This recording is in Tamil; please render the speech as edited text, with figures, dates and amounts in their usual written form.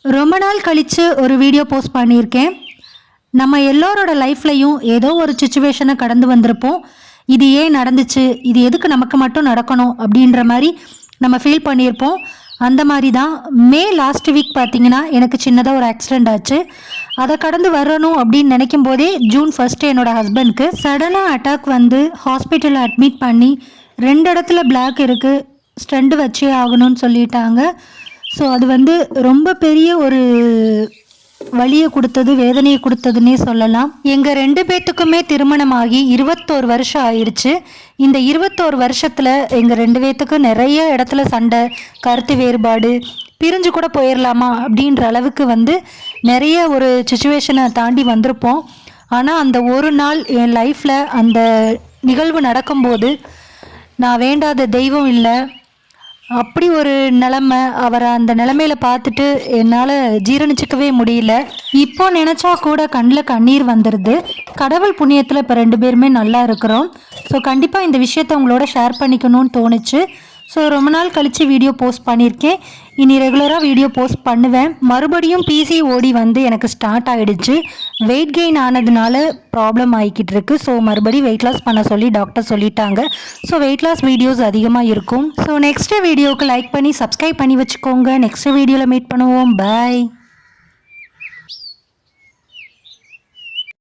ரொம்ப நாள் கழித்து ஒரு வீடியோ போஸ்ட் பண்ணியிருக்கேன். நம்ம எல்லோரோட லைஃப்லையும் ஏதோ ஒரு சுச்சுவேஷனை கடந்து வந்திருப்போம். இது ஏன் நடந்துச்சு, இது எதுக்கு நமக்கு மட்டும் நடக்கணும் அப்படின்ற மாதிரி நம்ம ஃபீல் பண்ணியிருப்போம். அந்த மாதிரி தான் லாஸ்ட் வீக் பார்த்தீங்கன்னா எனக்கு சின்னதாக ஒரு ஆக்சிடெண்ட் ஆச்சு. அதை கடந்து வரணும் அப்படின்னு நினைக்கும் போதே ஜூன் 1 என்னோடய ஹஸ்பண்ட்க்கு சடனாக அட்டாக் வந்து ஹாஸ்பிட்டலில் அட்மிட் பண்ணி 2 இடத்துல பிளாக் இருக்குது, ஸ்டெண்ட் வச்சே ஆகணும்னு சொல்லிட்டாங்க. ஸோ அது வந்து ரொம்ப பெரிய ஒரு வலியை கொடுத்தது, வேதனையை கொடுத்ததுன்னே சொல்லலாம். எங்கள் 2 பேர்த்துக்குமே திருமணமாகி 21 வருஷம் ஆயிடுச்சு. இந்த 21 வருஷத்தில் எங்கள் 2 பேர்த்துக்கும் நிறைய இடத்துல சண்டை, கருத்து வேறுபாடு, பிரிஞ்சு கூட போயிடலாமா அப்படின்ற அளவுக்கு வந்து நிறைய ஒரு சுச்சுவேஷனை தாண்டி வந்திருப்போம். ஆனால் அந்த ஒரு நாள் என் லைஃப்பில் அந்த நிகழ்வு நடக்கும்போது நான் வேண்டாத தெய்வம் இல்லை, அப்படி ஒரு நிலமை. அவரை அந்த நிலமையில பார்த்துட்டு என்னால் ஜீரணிச்சிக்கவே முடியல. இப்போ நினச்சா கூட கண்ணில் கண்ணீர் வந்துடுது. கடவுள் புண்ணியத்தில் இப்போ 2 பேருமே நல்லா இருக்கிறோம். ஸோ கண்டிப்பாக இந்த விஷயத்தை உங்களோட ஷேர் பண்ணிக்கணும்னு தோணுச்சு. ஸோ ரொம்ப நாள் கழித்து வீடியோ போஸ்ட் பண்ணியிருக்கேன். இனி ரெகுலராக வீடியோ போஸ்ட் பண்ணுவேன். மறுபடியும் PCOD வந்து எனக்கு ஸ்டார்ட் ஆகிடுச்சு. வெயிட் கெயின் ஆனதுனால ப்ராப்ளம் ஆகிக்கிட்டு இருக்கு. ஸோ மறுபடியும் வெயிட் லாஸ் பண்ண சொல்லி டாக்டர் சொல்லிட்டாங்க. ஸோ வெயிட் லாஸ் வீடியோஸ் அதிகமாக இருக்கும். ஸோ நெக்ஸ்ட் வீடியோவுக்கு லைக் பண்ணி சப்ஸ்கிரைப் பண்ணி வச்சுக்கோங்க. நெக்ஸ்ட் வீடியோவில் மீட் பண்ணுவோம். பாய்.